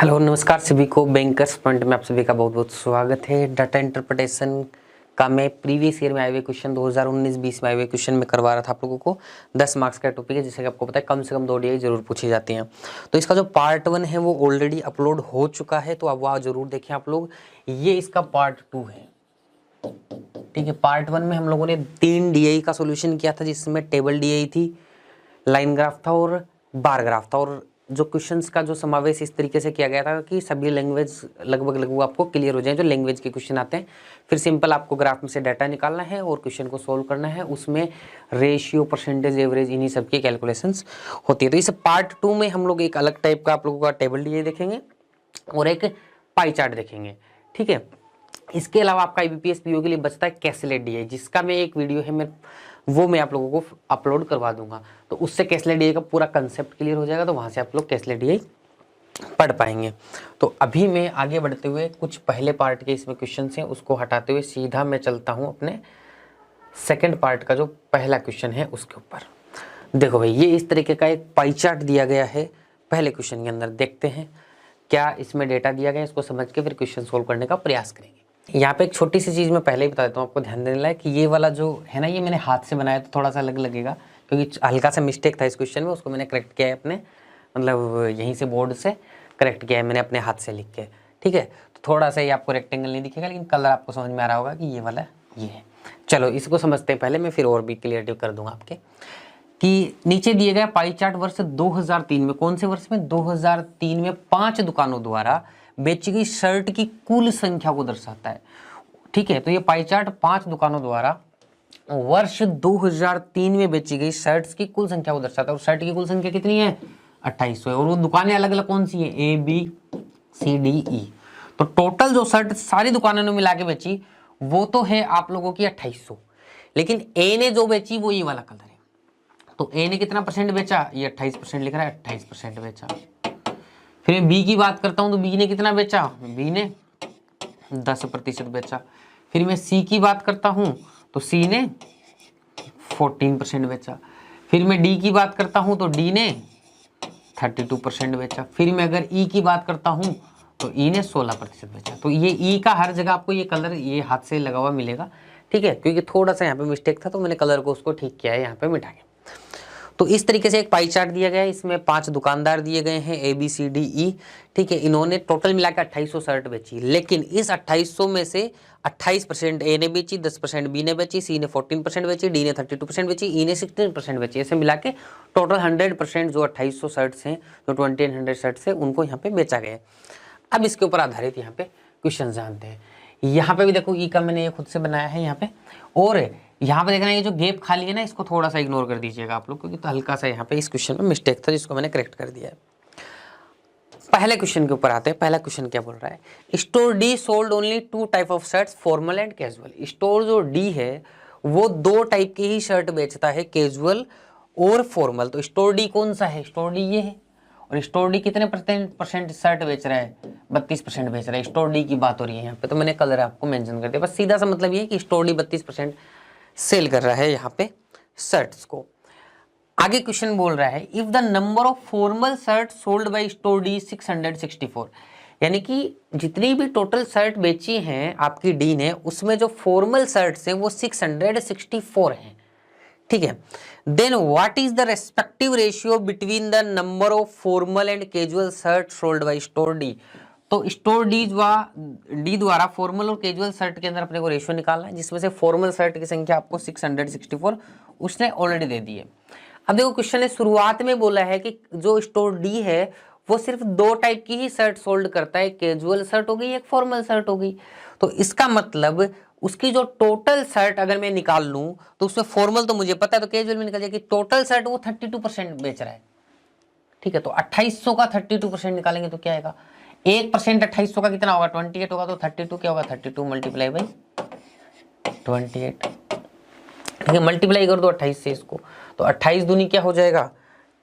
Hello नमस्कार सभी को। बैंकर्स पॉइंट में आप सभी का बहुत बहुत स्वागत है। डाटा इंटरप्रिटेशन का मैं प्रीवियस ईयर में आए हुए क्वेश्चन 2019-20 में आए हुए क्वेश्चन में करवा रहा था आप लोगों को। 10 मार्क्स का टॉपिक है, जिससे कि आपको पता है कम से कम 2 DI जरूर पूछी जाती हैं। तो इसका जो पार्ट 1 है वो ऑलरेडी अपलोड हो चुका है, तो आप वहाँ जरूर देखें आप लोग। ये इसका पार्ट 2 है, ठीक है। पार्ट 1 में हम लोगों ने 3 DI का सोल्यूशन किया था, जिसमें टेबल DI थी, लाइन ग्राफ था और बार ग्राफ था। और जो क्वेश्चंस का जो समावेश इस तरीके से किया गया था कि सभी लैंग्वेज लगभग आपको क्लियर हो जाए। जो लैंग्वेज के क्वेश्चन आते हैं, फिर सिंपल आपको ग्राफ में से डाटा निकालना है और क्वेश्चन को सोल्व करना है। उसमें रेशियो, परसेंटेज, एवरेज, इन्हीं सब की कैलकुलेशंस होती है। तो इस पार्ट 2 में हम लोग एक अलग टाइप का आप लोगों का टेबल DI देखेंगे और एक पाई चार्ट देखेंगे, ठीक है। इसके अलावा आपका IBPS PO के लिए बचता है कैसलेट DI, जिसका मैं एक वीडियो है मैं आप लोगों को अपलोड करवा दूंगा। तो उससे कैसलेट DI का पूरा कंसेप्ट क्लियर हो जाएगा, तो वहां से आप लोग कैसलेट DI पढ़ पाएंगे। तो अभी मैं आगे बढ़ते हुए कुछ पहले पार्ट के इसमें क्वेश्चन हैं उसको हटाते हुए सीधा मैं चलता हूं अपने सेकेंड पार्ट का जो पहला क्वेश्चन है उसके ऊपर। देखो भाई, ये इस तरीके का एक पाई चार्ट दिया गया है पहले क्वेश्चन के अंदर। देखते हैं क्या इसमें डेटा दिया गया है, इसको समझ के फिर क्वेश्चन सोल्व करने का प्रयास करेंगे। यहाँ पे एक छोटी सी चीज़ मैं पहले ही बता देता हूँ, आपको ध्यान देने लायक कि ये वाला जो है ना, ये मैंने हाथ से बनाया तो थोड़ा सा अलग लगेगा, क्योंकि हल्का सा मिस्टेक था इस क्वेश्चन में। उसको मैंने करेक्ट किया है अपने, मतलब यहीं से बोर्ड से करेक्ट किया है मैंने अपने हाथ से लिख के, ठीक है। तो थोड़ा सा ये आपको रेक्टेंगल नहीं दिखेगा, लेकिन कलर आपको समझ में आ रहा होगा कि ये वाला ये है। चलो इसको समझते हैं पहले, मैं फिर और भी क्लियर कर दूंगा आपके। कि नीचे दिए गए पाई चार्ट वर्ष 2003 में, कौन से वर्ष में, 2003 में 5 दुकानों द्वारा बेची गई शर्ट की कुल संख्या को दर्शाता है, ठीक है। तो ये पाई चार्ट 5 दुकानों द्वारा वर्ष 2003 में बेची गई शर्ट्स की कुल संख्या को दर्शाता है। और शर्ट की कुल संख्या कितनी है, 2800 है। और वो दुकानें अलग अलग कौन सी है, ABCDE। तो टोटल जो शर्ट सारी दुकानों ने मिला के बेची वो तो है आप लोगों की 2800, लेकिन ए ने जो बेची वो ये वाला कलर है। तो ए ने कितना परसेंट बेचा, ये 28% लिख रहा है, 28% बेचा। फिर मैं बी की बात करता हूं तो बी ने कितना बेचा, बी ने 10% बेचा। फिर मैं सी की बात करता हूं तो सी ने 14% बेचा। फिर मैं डी की बात करता हूं तो डी ने 32% बेचा। फिर मैं अगर ई की बात करता हूं तो ई ने 16% बेचा। तो ये ई का हर जगह आपको ये कलर ये हाथ से लगा हुआ मिलेगा, ठीक है, क्योंकि थोड़ा सा यहाँ पे मिस्टेक था तो मैंने कलर को उसको ठीक किया है यहाँ पे मिटा के। तो इस तरीके से एक पाई चार्ट दिया गया है, इसमें 5 दुकानदार दिए गए हैं ABCDE, ठीक है। इन्होंने टोटल मिला के 2800 शर्ट बेची, लेकिन इस 2800 में से 28% ए ने बेची, 10% बी ने बेची, सी ने 14% बेची, डी ने 32% बेची, ई ने 16% बेची। ऐसे मिला के टोटल 100% जो 2800 शर्ट्स हैं, जो 2100 शर्ट्स हैं, उनको यहाँ पे बेचा गया है। अब इसके ऊपर आधारित यहाँ पे क्वेश्चन जानते हैं। यहाँ पे भी देखो ई का मैंने ये खुद से बनाया है यहाँ पे, और यहाँ पे देखना ये जो गैप खाली है ना, इसको थोड़ा सा इग्नोर कर दीजिएगा आप लोग, क्योंकि तो हल्का सा यहाँ पे इस क्वेश्चन में मिस्टेक था जिसको मैंने करेक्ट कर दिया है। पहले क्वेश्चन के ऊपर आते हैं। पहला क्वेश्चन क्या बोल रहा है, store D sold only 2 type of shirts, formal and casual. Store जो डी है वो 2 टाइप की ही शर्ट बेचता है, कैजुअल और फॉर्मल। तो स्टोर डी कौन सा है, स्टोर डी ये है। और स्टोर डी कितने परसेंट शर्ट बेच रहा है, 32% बेच रहा है। स्टोर डी की बात हो रही है यहाँ पे, तो मैंने कलर आपको मेंशन कर दिया। बस सीधा सा मतलब ये है कि स्टोर डी 32% सेल कर रहा है यहाँ पे शर्ट्स को। आगे क्वेश्चन बोल रहा है, if the number of formal shirt sold by store D 664, यानी कि जितनी भी टोटल शर्ट बेची हैं आपकी डी ने, उसमें जो फॉर्मल शर्ट्स हैं वो 664 हैं, ठीक है। Then what is the respective ratio between the number of formal and casual shirt sold by store D. तो स्टोर डी द्वारा फॉर्मल और कैजुअल शर्ट के अंदर अपने को रेशियो निकालना है, जिसमें से फॉर्मल शर्ट की संख्या आपको 664 उसने ऑलरेडी दे दी है। अब देखो क्वेश्चन ने शुरुआत में बोला है कि जो स्टोर डी है वो सिर्फ 2 टाइप की ही शर्ट सोल्ड करता है, कैजुअल शर्ट हो गई, एक फॉर्मल शर्ट हो गई। तो इसका मतलब उसकी जो टोटल शर्ट अगर मैं निकाल लूं तो उसमें फॉर्मल तो मुझे पता है, तो कैजुअल में निकल जाएगी। टोटल शर्ट वो 32% बेच रहा है, ठीक है। तो 2800 का 32% निकालेंगे तो क्या आएगा, 1% 2800 का कितना होगा, 28 होगा। तो 32 क्या होगा, 32 मल्टीप्लाई बाई 28, ठीक है। मल्टीप्लाई कर दो 28 से इसको, तो 28 दूनी क्या हो जाएगा,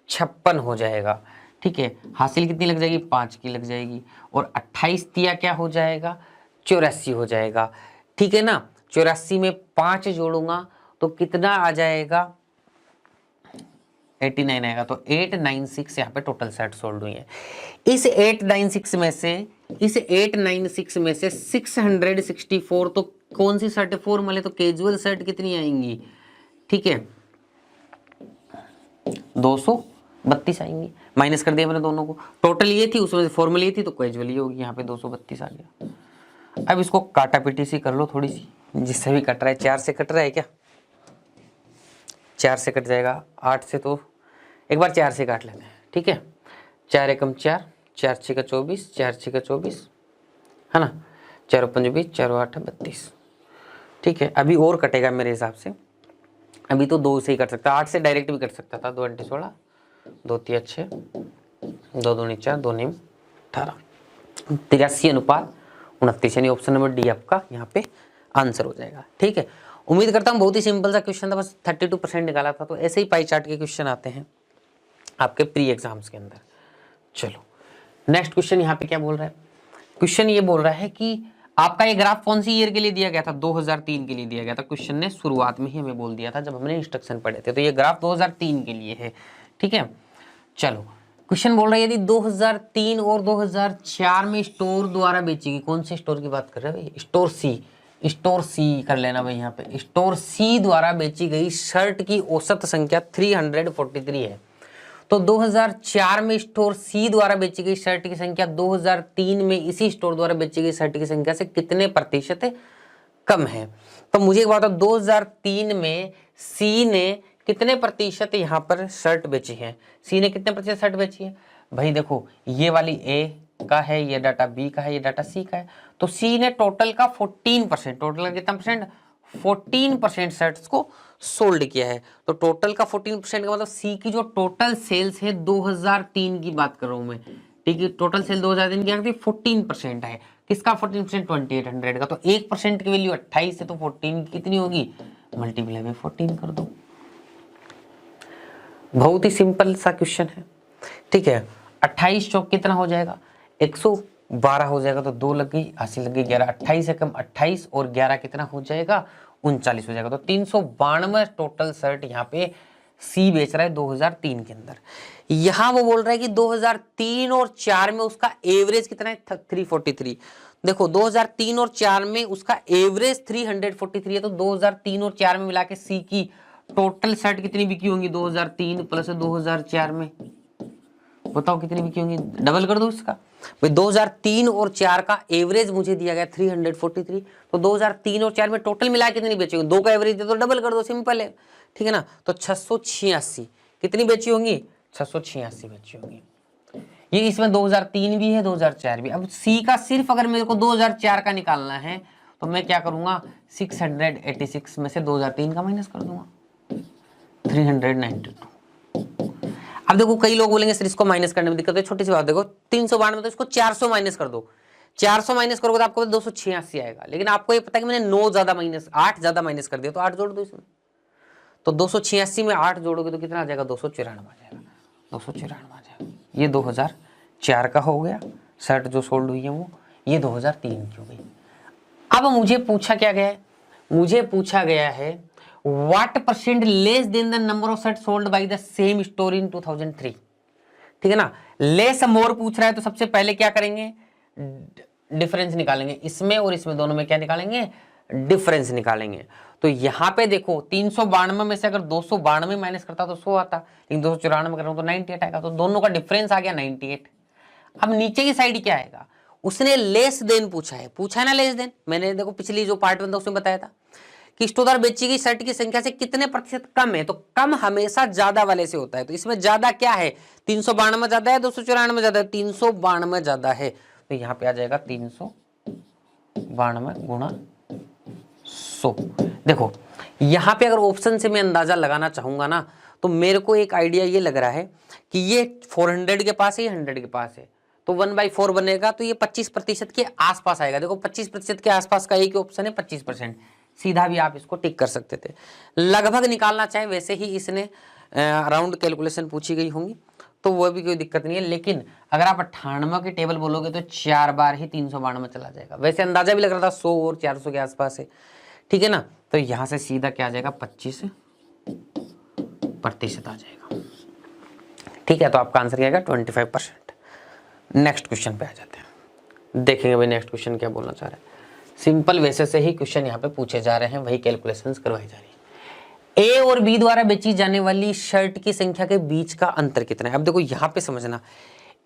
56 हो जाएगा, ठीक है। हासिल कितनी लग जाएगी, 5 की लग जाएगी। और 28 दिया क्या हो जाएगा, 84 हो जाएगा, ठीक है ना। 84 में 5 जोड़ूंगा तो कितना आ जाएगा, 89 आएगा। तो 896 यहाँ पे टोटल शर्ट सोल्ड हुई है। इस 896 में से 664 तो कौन सी शर्ट है, फॉर्मल है, तो कैजुअल शर्ट कितनी आएंगी, ठीक है 232 आएंगी। माइनस कर दिया मैंने दोनों को, टोटल ये थी उसमें से फॉर्मल ये थी तो कैजुअल ये होगी, यहाँ पे 232 आ गया। अब इसको काटा पीटी सी कर लो थोड़ी सी, जिससे भी कट रहा है। 4 से कट रहा है क्या, 4 से कट जाएगा, 8 से तो एक बार 4 से काट लेते हैं, ठीक है 4 एकम 4, 4 6 का 24, 4 6 का 24 है ना, 4 5 20, 4 8 32, ठीक है। अभी और कटेगा मेरे हिसाब से, अभी तो 2 से ही कट सकता, 8 से डायरेक्ट भी कट सकता था। 2 × 16, 2 × 3 6, 2 2 4, 2 9 18, 83:29 यानी ऑप्शन नंबर डी आपका यहाँ पे आंसर हो जाएगा, ठीक है। उम्मीद करता हूँ बहुत ही सिंपल सा क्वेश्चन था, बस 32% निकाला था। तो ऐसे ही पाई चार्ट के क्वेश्चन आते हैं आपके प्री एग्जाम्स के अंदर। चलो नेक्स्ट क्वेश्चन यहाँ पे क्या बोल रहा है, क्वेश्चन ये बोल रहा है कि आपका ये ग्राफ कौन सी ईयर के लिए दिया गया था, 2003 के लिए दिया गया था। क्वेश्चन ने शुरुआत में ही हमें बोल दिया था जब हमने इंस्ट्रक्शन पढ़े थे, तो ये ग्राफ 2003 के लिए है, ठीक है। चलो क्वेश्चन बोल रहा है यदि 2003 और 2004 में स्टोर द्वारा बेची गई, कौन से स्टोर की बात कर रहे हैं भाई, स्टोर सी कर लेना भाई, यहाँ पे स्टोर सी द्वारा बेची गई शर्ट की औसत संख्या 343 है। तो 2004 में स्टोर सी द्वारा बेची गई शर्ट की संख्या 2003 में इसी स्टोर द्वारा बेची गई शर्ट की संख्या से कितने प्रतिशत कम है। तो मुझे एक बात, 2003 में सी ने कितने प्रतिशत यहाँ पर शर्ट बेची है, सी ने कितने प्रतिशत शर्ट बेची है भाई। देखो ये वाली ए का है, ये डाटा बी का है, ये डाटा सी का है। तो सी ने टोटल का 14%, टोटल का कितना परसेंट, 14% शर्ट्स को सोल्ड किया है। तो टोटल का 14% का मतलब सी की जो टोटल सेल्स है 2003 की बात कर रहा हूं मैं, ठीक है। टोटल सेल 2003 की 14% है, किसका 14%, 2800 का। तो 1% की वैल्यू 28 है, तो 14 की कितनी होगी, मल्टीप्लाई बाय 14 कर दो। बहुत ही सिंपल सा क्वेश्चन है, ठीक है। 28 चौक कितना हो जाएगा, 112 हो जाएगा। तो 2 लग गई, 80 लग गई, 11, 28 से कम 28 और 11 कितना हो जाएगा, 39 हो जाएगा। तो 392 टोटल शर्ट यहाँ पे सी बेच रहा है 2003 के अंदर। यहाँ वो बोल रहा है कि 2003 और 4 में उसका एवरेज कितना है, 343। देखो 2003 और 4 में उसका एवरेज 343 है। तो 2003 और 4 में मिला के सी की टोटल शर्ट कितनी बिकी होंगी, 2003 प्लस 2004 में, बताओ कितनी बिकी होंगी, डबल कर दो इसका भाई। 2003 और 4 का एवरेज मुझे दिया गया 343, तो 2003 और 4 में टोटल मिला के कितनी बेची होंगी, 2 का एवरेज दे तो डबल कर दो, सिंपल है, ठीक है ना। तो 686 कितनी बेची होंगी, 686 बेची होंगी। ये इसमें 2003 भी है, 2004 भी। अब सी का सिर्फ अगर मेरे को 2004 का निकालना है तो मैं क्या करूंगा, 686 में से 2003 का माइनस कर दूंगा, 392। अब देखो कई लोग बोलेंगे सर इसको माइनस करने में दिक्कत है, छोटी सी बात, देखो 392 में तो इसको 400 माइनस कर दो, 400 माइनस करोगे तो आपको 286 आएगा। लेकिन आपको ये पता है कि मैंने 8 ज्यादा माइनस कर दिया, तो 8 जोड़ दो इसमें। तो 286 में 8 जोड़ोगे तो कितना आ जाएगा, 294 आ जाएगा, 294 आ जाएगा। ये 2004 का हो गया, शर्ट जो सोल्ड हुई है वो, ये 2003 की हो गई। अब मुझे पूछा क्या गया है, मुझे पूछा गया है what % less than the number of shirt sold by the same store in 2003, ठीक है ना। लेस मोर पूछ रहा है, तो सबसे पहले क्या करेंगे, डिफरेंस निकालेंगे, इसमें और इसमें दोनों में क्या निकालेंगे, डिफरेंस निकालेंगे। तो यहाँ पे देखो 392 में से अगर 292 माइनस करता तो 100 आता, लेकिन 294 कर रहा हूं तो 98 आएगा, तो दोनों का डिफरेंस आ गया 98। अब नीचे की साइड क्या आएगा, उसने लेस देन पूछा है ना, लेस देन। मैंने देखो पिछली जो पार्ट 1 था उसमें बताया था कि स्टोर द्वारा बेची गई शर्ट की संख्या से कितने प्रतिशत कम है, तो कम हमेशा ज्यादा वाले से होता है। तो इसमें ज्यादा क्या है, 392 ज्यादा है, 294 ज्यादा है, 392 ज्यादा है। तो यहाँ पे आ जाएगा 392 गुणा 100। देखो यहाँ पे अगर ऑप्शन से मैं अंदाजा लगाना चाहूंगा ना, तो मेरे को एक आइडिया ये लग रहा है कि ये 400 के पास है, ये 100 के पास है, तो 1/4 बनेगा, तो ये 25% के आसपास आएगा। देखो 25% के आसपास का एक ही ऑप्शन है 25%, सीधा भी आप इसको टिक कर सकते थे। लगभग निकालना चाहे वैसे ही इसने अराउंड कैलकुलेशन पूछी गई होंगी, तो वो भी कोई दिक्कत नहीं है। लेकिन अगर आप 98 की टेबल बोलोगे तो 4 बार ही 392 चला जाएगा। वैसे अंदाजा भी लग रहा था 100 और 400 के आसपास है, ठीक है ना। तो यहाँ से सीधा क्या आ जाएगा, 25% आ जाएगा। ठीक है, तो आपका आंसर क्या आएगा 25%। नेक्स्ट क्वेश्चन पे आ जाते हैं, देखेंगे भाई नेक्स्ट क्वेश्चन क्या बोलना चाह रहे हैं। सिंपल वैसे से ही क्वेश्चन यहाँ पे पूछे जा रहे हैं, वही कैलकुलेशंस करवाई जा रही है। ए और बी द्वारा बेची जाने वाली शर्ट की संख्या के बीच का अंतर कितना है। अब देखो यहाँ पे समझना,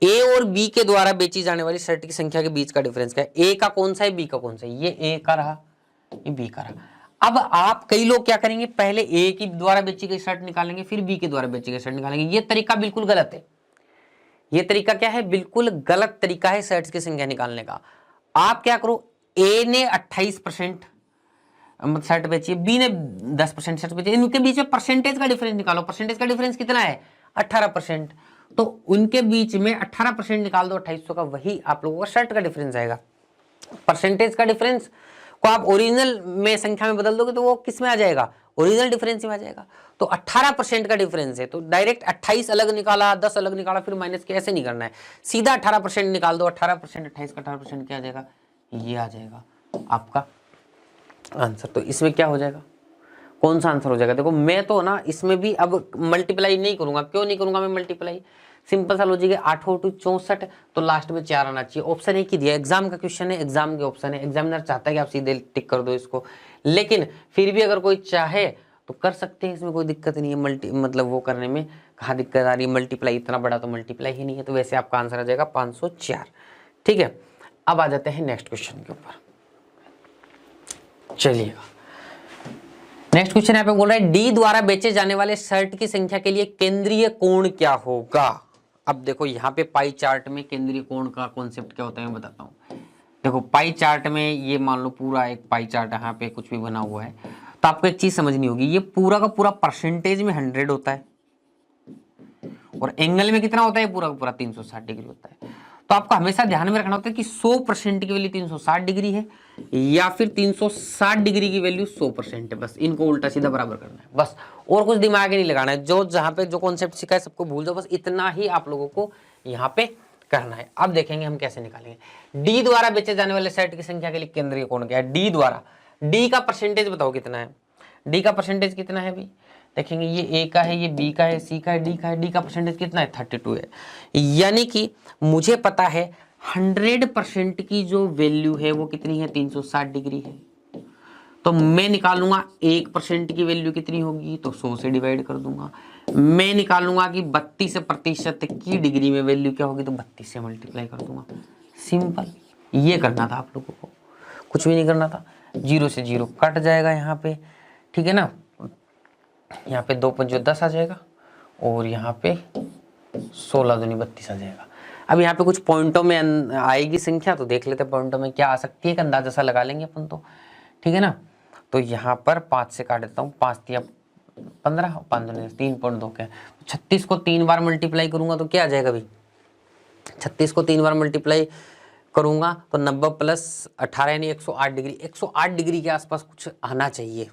ए और बी के द्वारा बेची जाने वाली शर्ट की संख्या के बीच का डिफरेंस क्या है। ए का कौन सा है, बी का कौन सा है, ये ए का रहा, ये बी का रहा। अब आप कई लोग क्या करेंगे, पहले ए की द्वारा बेची गई शर्ट निकालेंगे, फिर बी के द्वारा बेची गई शर्ट निकालेंगे। ये तरीका बिल्कुल गलत है। ये तरीका क्या है, बिल्कुल गलत तरीका है शर्ट्स की संख्या निकालने का। आप क्या करो, ए ने 28% शर्ट बेची है, बी ने 10% शर्ट बेची, इनके बीच में परसेंटेज का डिफरेंस निकालो। परसेंटेज का डिफरेंस कितना है, 18%। तो उनके बीच में 18% निकाल दो 2800 का, वही आप लोगों का शर्ट का डिफरेंस आएगा। परसेंटेज का डिफरेंस को आप ओरिजिनल में संख्या में बदल दोगे तो वो किस में आ जाएगा, ओरिजिनल डिफरेंस में आ जाएगा। तो 18% का डिफरेंस है, तो डायरेक्ट 28 अलग निकाला, 10 अलग निकाला, फिर माइनस के ऐसे नहीं करना है, सीधा 18% निकाल दो। 18%, 28 का 18% क्या आ जाएगा, ये आ जाएगा आपका आंसर। तो इसमें क्या हो जाएगा, कौन सा आंसर हो जाएगा। देखो मैं तो ना इसमें भी अब मल्टीप्लाई नहीं करूंगा। क्यों नहीं करूंगा मैं मल्टीप्लाई, सिंपल सा लॉजिक है, 8 × 2 64, तो लास्ट में 4 आना चाहिए। ऑप्शन एक ही दिया, एग्जाम का क्वेश्चन है, एग्जाम के ऑप्शन है, एग्जामिनर चाहता है कि आप सीधे टिक कर दो इसको, लेकिन फिर भी अगर कोई चाहे तो कर सकते हैं, इसमें कोई दिक्कत नहीं है। मतलब वो करने में कहाँ दिक्कत आ रही है, मल्टीप्लाई इतना बड़ा तो मल्टीप्लाई ही नहीं है। तो वैसे आपका आंसर आ जाएगा 504। ठीक है, अब आ जाते हैं नेक्स्ट क्वेश्चन के ऊपर। चलिएगा, नेक्स्ट क्वेश्चन यहाँ पे बोल रहा है डी द्वारा बेचे जाने वाले शर्ट की संख्या के लिए केंद्रीय कोण क्या होगा। अब देखो यहाँ पे पाई चार्ट में केंद्रीय कोण का कॉन्सेप्ट क्या होता है मैं बताता हूँ। देखो पाई चार्ट में ये मान लो पूरा एक पाई चार्ट यहाँ पे कुछ भी बना हुआ है, तो आपको एक चीज समझनी होगी, ये पूरा का पूरा परसेंटेज में 100 होता है और एंगल में कितना होता है, पूरा का पूरा 360 डिग्री होता है। तो आपको हमेशा ध्यान में रखना होता है कि 100% की वैल्यू 360 डिग्री है या फिर 360 डिग्री की वैल्यू 100% है। बस इनको उल्टा सीधा बराबर करना है, बस और कुछ दिमाग ही नहीं लगाना है। जो जहां पे जो कॉन्सेप्ट सीखा है सबको भूल जाओ, बस इतना ही आप लोगों को यहाँ पे करना है। अब देखेंगे हम कैसे निकालेंगे। डी द्वारा बेचे जाने वाले शर्ट की संख्या के लिए केंद्रीय कोण क्या है, डी द्वारा। डी का परसेंटेज बताओ कितना है, डी का परसेंटेज कितना है भाई, देखेंगे ये ए का है, ये बी का है, सी का है, डी का है। डी का परसेंटेज कितना है, 32 है। यानी कि मुझे पता है 100% की जो वैल्यू है वो कितनी है, 360 डिग्री है। तो मैं निकालूंगा 1% की वैल्यू कितनी होगी, तो 100 से डिवाइड कर दूंगा। मैं निकालूंगा कि 32% की डिग्री में वैल्यू क्या होगी, तो 32 से मल्टीप्लाई कर दूंगा। सिंपल, ये करना था आप लोगों को, कुछ भी नहीं करना था। 0 से 0 कट जाएगा यहाँ पे, ठीक है ना। यहाँ पे 2 × 5 = 10 आ जाएगा और यहाँ पे 16 दूनी 32 आ जाएगा। अब यहाँ पे कुछ पॉइंटों में आएगी संख्या, तो देख लेते हैं पॉइंटों में क्या आ सकती है, एक अंदाजा सा लगा लेंगे अपन तो, ठीक है ना। तो यहाँ पर 5 से काट देता हूँ, 5 × 15, 5 दूनी 3.2 क्या, 36 को 3 बार मल्टीप्लाई करूंगा तो क्या आ जाएगा भाई, 36 को 3 बार मल्टीप्लाई करूंगा तो 90 + 18 यानी 108 डिग्री। 108 डिग्री के आसपास कुछ आना चाहिए,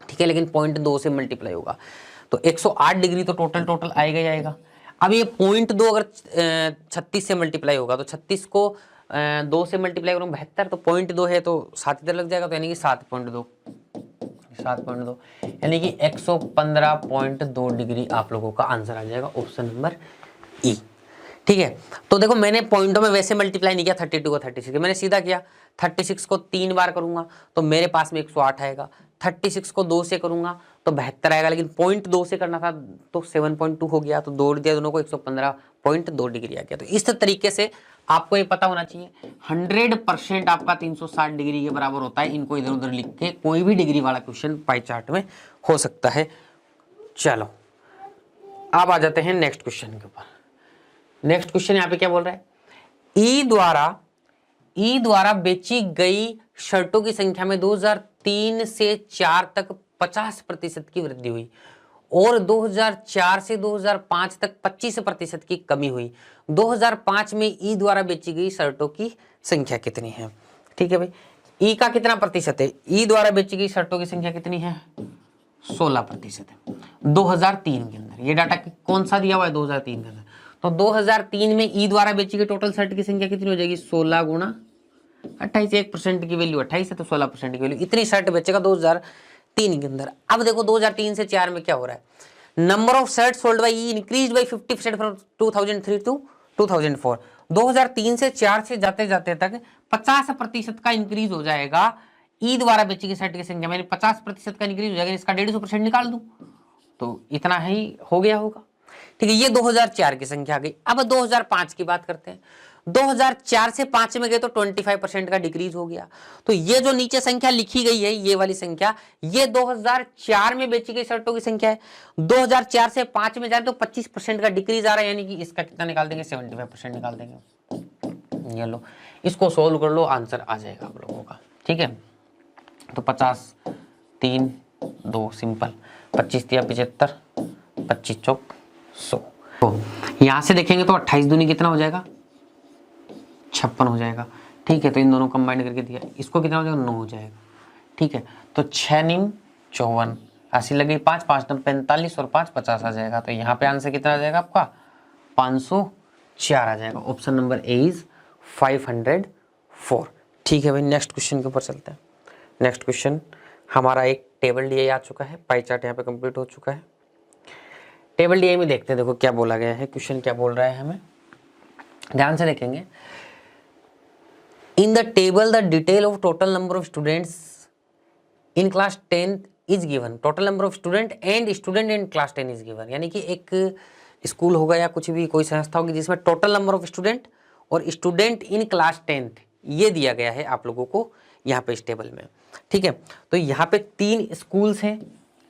ठीक है, लेकिन 0.2 से मल्टीप्लाई होगा तो 108 डिग्री तो टोटल आएगा ही आएगा। अब ये 0.2 अगर 36 से मल्टीप्लाई होगा तो 36 को 2 से मल्टीप्लाई करूँ 72, तो 0.2 है तो 7 इधर लग जाएगा, तो यानी कि 7.2 यानी कि 115.2 डिग्री आप लोगों का आंसर आ जाएगा, ऑप्शन नंबर ई। ठीक है, तो देखो मैंने पॉइंटों में वैसे मल्टीप्लाई नहीं किया 32 को 36 के, मैंने सीधा किया 36 को 3 बार करूंगा तो मेरे पास में 108 आएगा, 36 को 2 से करूंगा तो 72 आएगा, लेकिन 0.2 से करना था तो 7.2 हो गया, तो जोड़ दिया दोनों को 115.2 डिग्री आ गया। तो इस तरीके से आपको ये पता होना चाहिए 100% आपका 360 डिग्री के बराबर होता है। इनको इधर उधर लिख के कोई भी डिग्री वाला क्वेश्चन पाई चार्ट में हो सकता है। चलो अब आ जाते हैं नेक्स्ट क्वेश्चन के ऊपर। नेक्स्ट क्वेश्चन यहाँ पे क्या बोल रहा है, ई द्वारा बेची गई शर्टों की संख्या में 2003 से 4 तक 50% की वृद्धि हुई और 2004 से 2005 तक 25% की कमी हुई। 2005 में ई द्वारा बेची गई शर्टों की संख्या कितनी है। ठीक है भाई, ई का कितना प्रतिशत है, ई द्वारा बेची गई शर्टों की संख्या कितनी है, 16% है 2003 के अंदर। ये डाटा कौन सा दिया हुआ है, 2003 के अंदर। तो 2003 में ई द्वारा बेची गई टोटल शर्ट की संख्या कितनी हो जाएगी, 16 × 28, 1% की वैल्यू 28 है तो 16% की वैल्यू, इतनी शर्ट बेचेगा 2003 के अंदर। अब देखो 2003 से 4 में क्या हो रहा है, number of shirt sold by E increase by 50% from 2003 to 2004। 2003 से 4 से जाते जाते तक 50% का इंक्रीज हो जाएगा ई द्वारा बेची गई शर्ट की संख्या, मैंने 50% का इंक्रीज हो जाएगा, इसका 150% निकाल दूं तो इतना ही हो गया होगा। ठीक है, ये 2004 की संख्या आ गई। अब 2005 की बात करते हैं। 2004 से 5 में गए तो 25% का डिक्रीज हो गया। तो ये जो नीचे संख्या लिखी गई है, ये वाली संख्या, ये 2004 में बेची गई शर्टों की संख्या है। 2004 से 5 में जाए तो 25% का डिक्रीज आ रहा है, यानी कि इसका कितना निकाल देंगे, 75% निकाल देंगे। ये लो, इसको सोल्व कर लो, आंसर आ जाएगा आप लोगों का। ठीक है, तो 50 3 2 सिंपल, 25 तिया 75, 25 चौक 100। तो यहां से देखेंगे तो 28 दूनी कितना हो जाएगा, 56 हो जाएगा। ठीक है, तो इन दोनों कंबाइन करके दिया, इसको कितना हो जाएगा, 9 हो जाएगा। ठीक है, तो 6 निम 54, 80 लगी 5 5 नम 45 और 5 50 आ जाएगा। तो यहाँ पे आंसर कितना आ जाएगा आपका, 504 आ जाएगा। Option number A is 504। ठीक है भाई, नेक्स्ट क्वेश्चन के ऊपर चलते हैं। नेक्स्ट क्वेश्चन हमारा एक टेबल डी आ चुका है, पाई चार्ट यहाँ पे कंप्लीट हो चुका है। टेबल डी में देखते हैं, देखो क्या बोला गया है, क्वेश्चन क्या बोल रहा है हमें, ध्यान से देखेंगे। In the table the detail of total number of students in class 10 is given. Total number of student and student in class 10 is given, यानी कि एक स्कूल होगा या कुछ भी कोई संस्था होगी जिसमें टोटल नंबर ऑफ स्टूडेंट और स्टूडेंट इन क्लास 10 ये दिया गया है आप लोगों को यहाँ पे इस टेबल में। ठीक है, तो यहाँ पे 3 स्कूल्स हैं।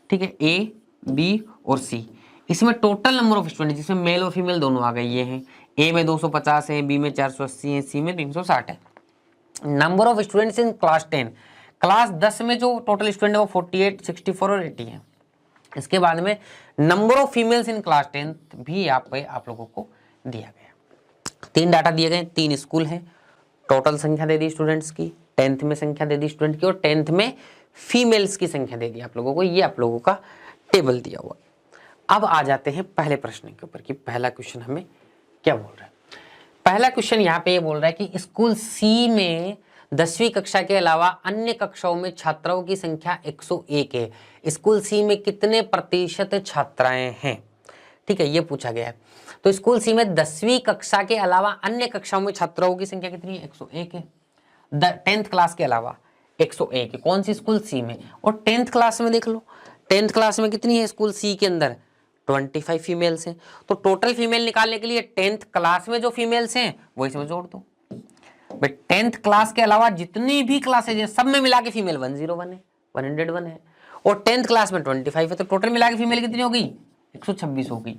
ठीक है, ए बी और सी। इसमें टोटल नंबर ऑफ स्टूडेंट जिसमें मेल और फीमेल दोनों आ गए, ये हैं। ए में 250 है, बी में 480 है, सी में 360 है। Number of students in class 10, class 10 में जो टोटल स्टूडेंट है वो 48, 64 और 80 है। इसके बाद में number of females in class 10 भी यहाँ पे आप लोगों को दिया गया। 3 डाटा दिए गए, 3 स्कूल हैं, टोटल संख्या दे दी स्टूडेंट्स की, 10th में संख्या दे दी स्टूडेंट की, और 10th में फीमेल्स की संख्या दे दी आप लोगों को। ये आप लोगों का टेबल दिया हुआ है। अब आ जाते हैं पहले प्रश्न के ऊपर कि पहला क्वेश्चन हमें क्या बोल रहा है। पहला क्वेश्चन यहाँ पे ये बोल रहा है कि स्कूल सी में 10वीं कक्षा के अलावा अन्य कक्षाओं में छात्राओं की संख्या 101 है। स्कूल सी में कितने प्रतिशत छात्राएं हैं, ठीक है, ये पूछा गया है। तो स्कूल सी में 10वीं कक्षा के अलावा अन्य कक्षाओं में छात्राओं की संख्या कितनी है, 101 है। 10th क्लास के अलावा 101 है, कौन सी स्कूल सी में। और 10th क्लास में देख लो, 10th क्लास में कितनी है स्कूल सी के अंदर, 25 फीमेल्स हैं। तो टोटल फीमेल निकालने के लिए 10th क्लास में जो फीमेल्स हैं वो इसमें जोड़ दो। 10th क्लास के अलावा जितनी भी क्लासेज हैं सब में मिला के फीमेल 101 है, 101 है। और 10th क्लास में 25 है, तो टोटल मिला के फीमेल कितनी हो गई, 126 हो गई।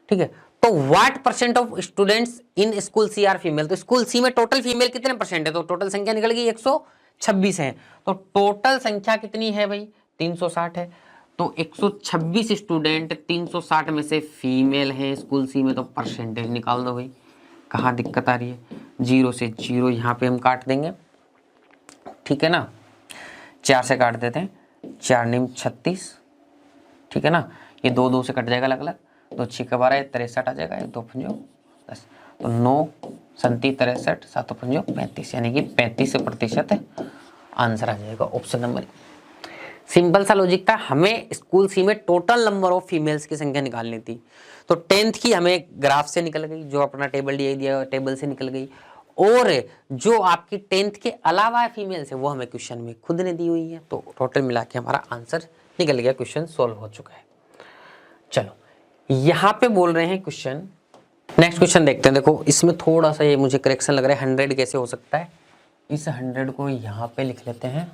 ठीक है, तो what percent of students in school C are female. तो स्कूल सी में टोटल फीमेल कितने परसेंट है, तो टोटल संख्या निकल गई 126 है। तो टोटल संख्या कितनी है भाई, 360 है। तो 126 स्टूडेंट 360 में से फीमेल है स्कूल सी में, तो परसेंटेज निकाल दो भाई। कहाँ दिक्कत आ रही है, 0 से 0 यहाँ पे हम काट देंगे। ठीक है ना, 4 से काट देते हैं, 4 निम 36। ठीक है ना, ये 2 2 से कट जाएगा अलग अलग, 2 6 का 12, 63 आ जाएगा, 2 पंजो 10, तो 9 37 63 7 पंजो 35, यानी कि 35% आंसर आ जाएगा ऑप्शन नंबर। सिंपल सा लॉजिक था, हमें स्कूल सी में टोटल नंबर ऑफ फीमेल्स की संख्या निकालनी थी। तो 10th की हमें ग्राफ से निकल गई, जो अपना टेबल दिया टेबल से निकल गई, और जो आपकी 10th के अलावा फीमेल्स है वो हमें क्वेश्चन में खुद ने दी हुई है। तो टोटल मिला के हमारा आंसर निकल गया, क्वेश्चन सोल्व हो चुका है। चलो यहाँ पे बोल रहे हैं क्वेश्चन, नेक्स्ट क्वेश्चन देखते हैं। देखो इसमें थोड़ा सा ये मुझे करेक्शन लग रहा है, 100 कैसे हो सकता है। इस 100 को यहाँ पे लिख लेते हैं।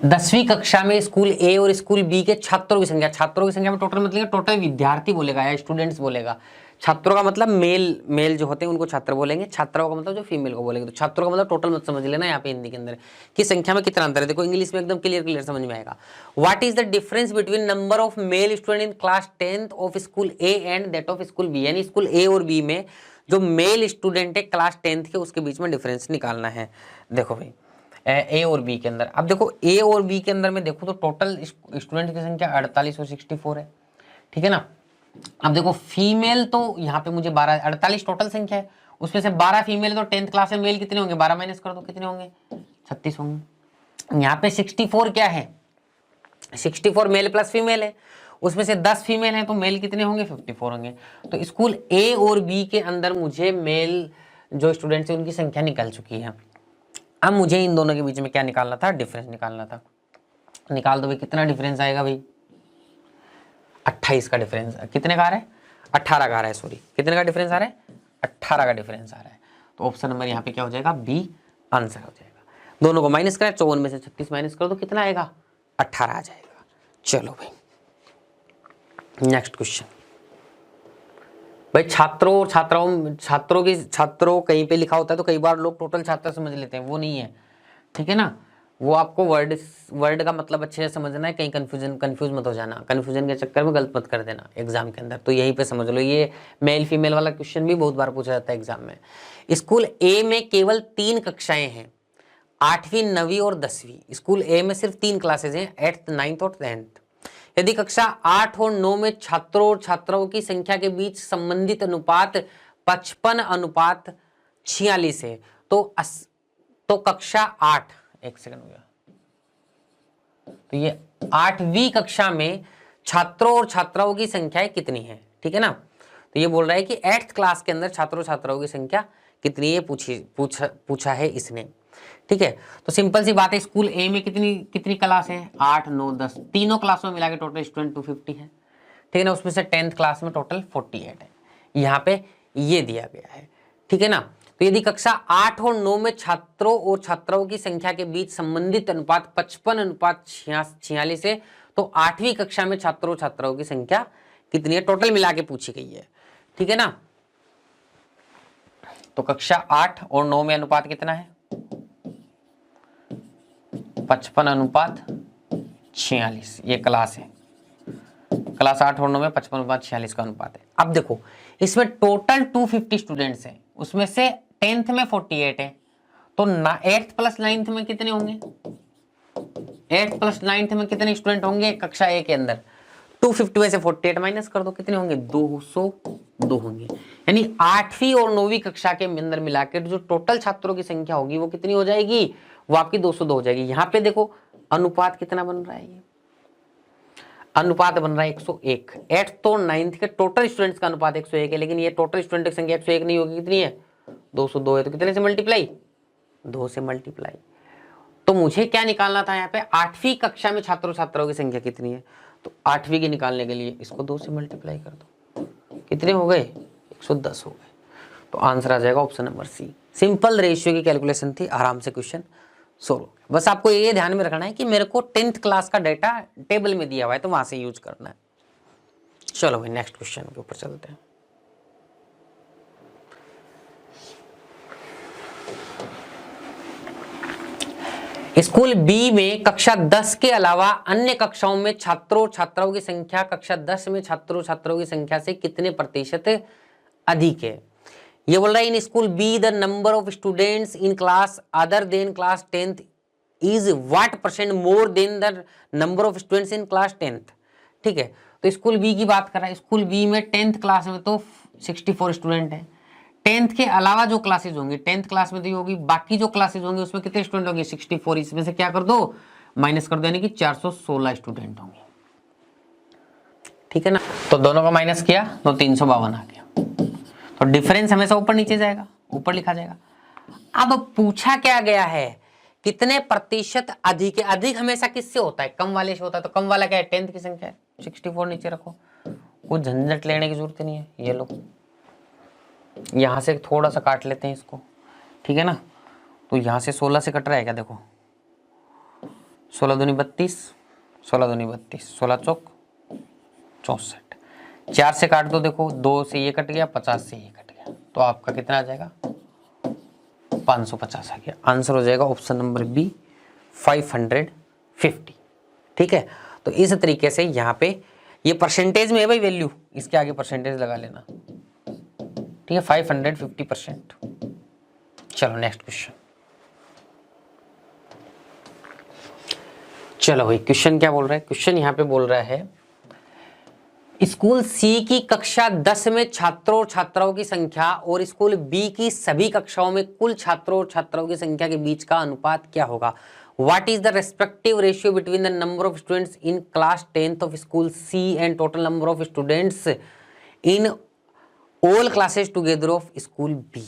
10वीं कक्षा में स्कूल ए और स्कूल बी के छात्रों की संख्या में टोटल मतलब टोटल विद्यार्थी बोलेगा या स्टूडेंट्स बोलेगा। छात्रों का मतलब मेल जो होते हैं उनको छात्र बोलेंगे, छात्राओं का मतलब जो फीमेल को बोलेंगे। तो छात्रों का मतलब टोटल मत समझ लेना यहाँ पे हिंदी के अंदर की संख्या में कितना अंतर है। देखो इंग्लिश में एकदम क्लियर समझ में आएगा। What is the difference between number of male student in class 10th of school A and that of school B. यानी स्कूल ए और बी में जो मेल स्टूडेंट है क्लास 10th के, उसके बीच में डिफरेंस निकालना है। देखो भाई ए और बी के अंदर, अब देखो ए और बी के अंदर में देखो तो टोटल स्टूडेंट की संख्या 48 और 64 है। ठीक है ना, अब देखो फीमेल तो यहाँ पे मुझे 12, 48 टोटल संख्या है, उसमें से 12 फीमेल, तो 10th क्लास में मेल कितने होंगे, 12 माइनस कर दो कितने होंगे, 36 होंगे। यहाँ पे 64 क्या है, 64 मेल प्लस फीमेल है, उसमें से 10 फीमेल हैं तो मेल कितने होंगे 54 होंगे। तो स्कूल ए और बी के अंदर मुझे मेल जो स्टूडेंट्स हैं उनकी संख्या निकल चुकी है। अब मुझे इन दोनों के बीच में क्या निकालना था, डिफरेंस निकालना था। निकाल दो भाई, कितना डिफरेंस आएगा भाई, 28 का डिफरेंस। कितने का आ रहा है, 18 का आ रहा है, सॉरी कितने का डिफरेंस आ रहा है, 18 का डिफरेंस आ रहा है। तो ऑप्शन नंबर यहाँ पे क्या हो जाएगा, बी आंसर हो जाएगा। दोनों को माइनस करें, 54 में से 36 माइनस कर दो, कितना आएगा, 18 आ जाएगा। चलो भाई नेक्स्ट क्वेश्चन। भाई छात्रों कहीं पे लिखा होता है तो कई बार लोग टोटल छात्र समझ लेते हैं, वो नहीं है, ठीक है ना। वो आपको वर्ड का मतलब अच्छे से समझना है, कहीं कंफ्यूज मत हो जाना, कंफ्यूजन के चक्कर में गलत मत कर देना एग्जाम के अंदर। तो यहीं पे समझ लो, ये मेल फीमेल वाला क्वेश्चन भी बहुत बार पूछा जाता है एग्जाम में। स्कूल ए में केवल 3 कक्षाएं हैं, 8वीं 9वीं और 10वीं। स्कूल ए में सिर्फ 3 क्लासेज हैं, 8th 9th और 10th। यदि कक्षा 8 और 9 में छात्रों और छात्राओं की संख्या के बीच संबंधित अनुपात 55:46 है, तो कक्षा 8, एक सेकंड हो गया, तो ये 8वीं कक्षा में छात्रों और छात्राओं की संख्या कितनी है, ठीक है ना। तो ये बोल रहा है कि 8th क्लास के अंदर छात्रों छात्राओं की संख्या कितनी है, पूछा है इसने, ठीक है। तो सिंपल सी बात है, स्कूल ए में कितनी क्लास है, 8 9 10, तीनों क्लासों में मिला के टोटल स्टूडेंट 250 है, ठीक है ना। उसमें से 10th क्लास में टोटल 48 है, यहाँ पे ये दिया गया है, ठीक है ना। तो यदि कक्षा 8 और 9 में छात्रों और छात्राओं की संख्या के बीच संबंधित अनुपात 55:46 है, तो 8वीं कक्षा में छात्रों छात्राओं की संख्या कितनी है, टोटल मिला के पूछी गई है, ठीक है ना। तो कक्षा 8 और 9 में अनुपात कितना है, 55:46, ये क्लास है, क्लास 8 और 9 में 55:46 का अनुपात है। अब देखो इसमें टोटल 250 स्टूडेंट्स हैं, उसमें से 10th में 48 है, तो 8th प्लस 9th में कितने होंगे, 8th प्लस 9th में कितने स्टूडेंट होंगे कक्षा ए के अंदर, 250 में से 48 माइनस कर दो, कितने होंगे, 202 होंगे। यानी 8वीं और 9वीं कक्षा के अंदर मिलाकर जो टोटल छात्रों की संख्या होगी वो कितनी हो जाएगी, वो आपकी 202 हो जाएगी। यहाँ पे देखो अनुपात कितना बन रहा है, ये अनुपात बन रहा है 101। 8th तो 9th के टोटल स्टूडेंट्स का अनुपात 101 है, लेकिन ये टोटल स्टूडेंट की संख्या 101 नहीं होगी, कितनी है, 202 है। तो कितने से मल्टीप्लाई, 2 से मल्टीप्लाई। तो मुझे क्या निकालना था यहाँ पे, 8वीं कक्षा में छात्रों छात्राओं की संख्या कितनी है, तो 8वीं की निकालने के लिए इसको 2 से मल्टीप्लाई कर दो, कितने हो गए, 110 हो गए। तो आंसर आ जाएगा option number C. Simple ratio की कैलकुलेशन थी, आराम से क्वेश्चन सोल्व। बस आपको ये ध्यान में रखना है कि मेरे को 10th क्लास का डाटा टेबल में दिया हुआ है, तो वहां से यूज करना है। चलो भाई नेक्स्ट क्वेश्चन के ऊपर चलते हैं। स्कूल बी में कक्षा 10 के अलावा अन्य कक्षाओं में छात्रों छात्राओं की संख्या कक्षा 10 में छात्रों छात्राओं की संख्या से कितने प्रतिशत अधिक है। ये बोल रहा है in school be the number of students in class other than class 10th is what percent more than the number of students in class 10th, ठीक है। तो स्कूल बी की बात कर रहा है, स्कूल बी में 10th क्लास में तो 64 स्टूडेंट है, 10th के अलावा जो क्लासेज होंगी, 10th क्लास में तो ये होगी, बाकी जो क्लासेज होंगे उसमें कितने स्टूडेंट होंगे, 64। इसमें से क्या कर दो, माइनस कर दो, यानी कि 416 स्टूडेंट होंगे, ठीक है ना। तो दोनों का माइनस किया तो 352 आ गया। तो डिफरेंस हमेशा ऊपर नीचे जाएगा, ऊपर लिखा जाएगा। अब पूछा क्या गया है, कितने प्रतिशत अधिक है। अधिक हमेशा किससे होता है, कम वाले से होता है। तो कम वाला क्या है, 10th की संख्या है, 64 नीचे रखो, कुछ झंझट लेने की जरूरत नहीं है। ये लो यहां से थोड़ा सा काट लेते हैं इसको, ठीक है ना। तो यहां से 16 से कट रहा है क्या, देखो 16 दूनी 32, 16 दूनी 32, 16 चौक 64, 4 से काट दो, देखो 2 से ये कट गया, 50 से ये कट गया, तो आपका कितना आ जाएगा, 550 आ गया। आंसर हो जाएगा ऑप्शन नंबर बी 550, ठीक है। तो इस तरीके से यहाँ पे ये परसेंटेज में है भाई वैल्यू, इसके आगे परसेंटेज लगा लेना, ठीक है, 550%। चलो नेक्स्ट क्वेश्चन। चलो भाई क्वेश्चन क्या बोल रहा है, क्वेश्चन यहाँ पे बोल रहा है स्कूल सी की कक्षा 10 में छात्रों और छात्राओं की संख्या और स्कूल बी की सभी कक्षाओं में कुल छात्रों और छात्राओं की संख्या के बीच का अनुपात क्या होगा। What is the respective ratio between the number of students in class 10th of school C and total number of students in all classes together of school B.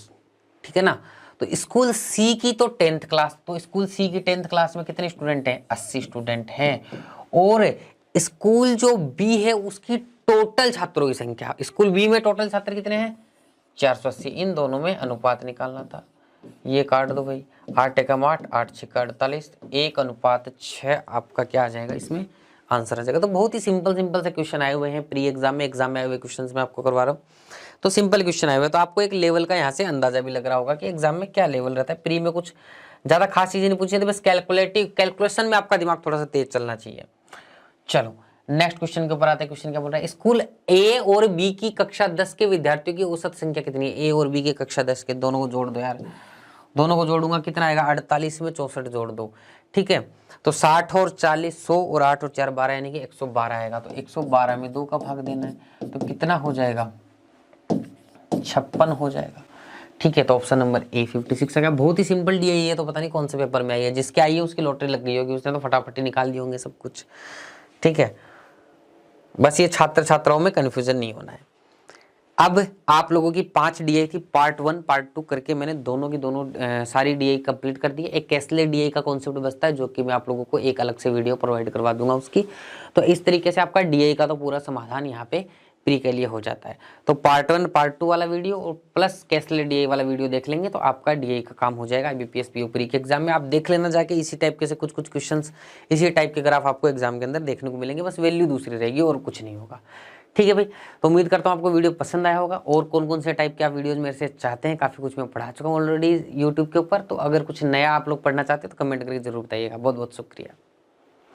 ठीक है ना, तो स्कूल सी की तो 10th क्लास, तो school सी की 10th class में कितने स्टूडेंट हैं? 80 स्टूडेंट हैं। और स्कूल जो बी है उसकी टोटल छात्रों की संख्या, स्कूल बी में टोटल छात्र कितने हैं? 480। इन दोनों में अनुपात निकालना था। ये काट दो भाई, 8 एकम 8, 8 छक्का 48, 1:6 आपका क्या आ जाएगा? इसमें आंसर आ जाएगा। तो बहुत ही सिंपल से क्वेश्चन आए हुए हैं प्री एग्जाम में आए हुए क्वेश्चंस में आपको करवा रहा हूँ। तो सिंपल क्वेश्चन आए हुए, तो आपको एक लेवल का यहाँ से अंदाजा भी लग रहा होगा कि एग्जाम में क्या लेवल रहता है। प्री में कुछ ज्यादा खास चीजें नहीं पूछी थी, बस कैलकुलेशन में आपका दिमाग थोड़ा सा तेज चलना चाहिए। चलो नेक्स्ट क्वेश्चन के ऊपर आते हैं। क्वेश्चन क्या बोल रहा है? स्कूल ए और बी की कक्षा 10 के विद्यार्थियों की औसत संख्या कितनी है? ए और बी की कक्षा 10 के, दोनों को जोड़ दो यार, दोनों को जोड़ूंगा कितना आएगा? 48 में 64 जोड़ दो। ठीक है, तो 60 और 40 100 और 8 और 4 12 यानी कि 112 आएगा। तो 112 में 2 का भाग देना है, तो कितना हो जाएगा? 56 हो जाएगा। ठीक है, तो ऑप्शन नंबर ए 56 है। बहुत ही सिंपल डी है, तो पता नहीं कौन से पेपर में आई है, जिसके आई है उसकी लॉटरी लग गई होगी, उसने तो फटाफट ही निकाल दिए होंगे सब कुछ। ठीक है, बस ये छात्र छात्राओं में कंफ्यूजन नहीं होना है। अब आप लोगों की 5 डीआई थी, पार्ट 1 पार्ट 2 करके मैंने दोनों की दोनों सारी डीआई कंप्लीट कर दी है। एक कैसले डीआई का कॉन्सेप्ट बचता है, जो कि मैं आप लोगों को एक अलग से वीडियो प्रोवाइड करवा दूंगा उसकी। तो इस तरीके से आपका डीआई का तो पूरा समाधान यहाँ पे प्री के लिए हो जाता है। तो पार्ट 1 पार्ट 2 वाला वीडियो और प्लस कैसले डीआई वाला वीडियो देख लेंगे तो आपका डीआई का काम हो जाएगा। IBPS PO प्री के एग्जाम में आप देख लेना जाके, इसी टाइप के से कुछ क्वेश्चंस, इसी टाइप के ग्राफ आपको एग्जाम के अंदर देखने को मिलेंगे, बस वैल्यू दूसरी रहेगी और कुछ नहीं होगा। ठीक है भाई, तो उम्मीद करता हूँ आपको वीडियो पसंद आया होगा। और कौन कौन से टाइप के आप वीडियोस मेरे से चाहते हैं, काफ़ी कुछ मैं पढ़ा चुका हूँ ऑलरेडी यूट्यूब के ऊपर। तो अगर कुछ नया आप लोग पढ़ना चाहते हैं तो कमेंट करके जरूर बताइएगा। बहुत बहुत शुक्रिया।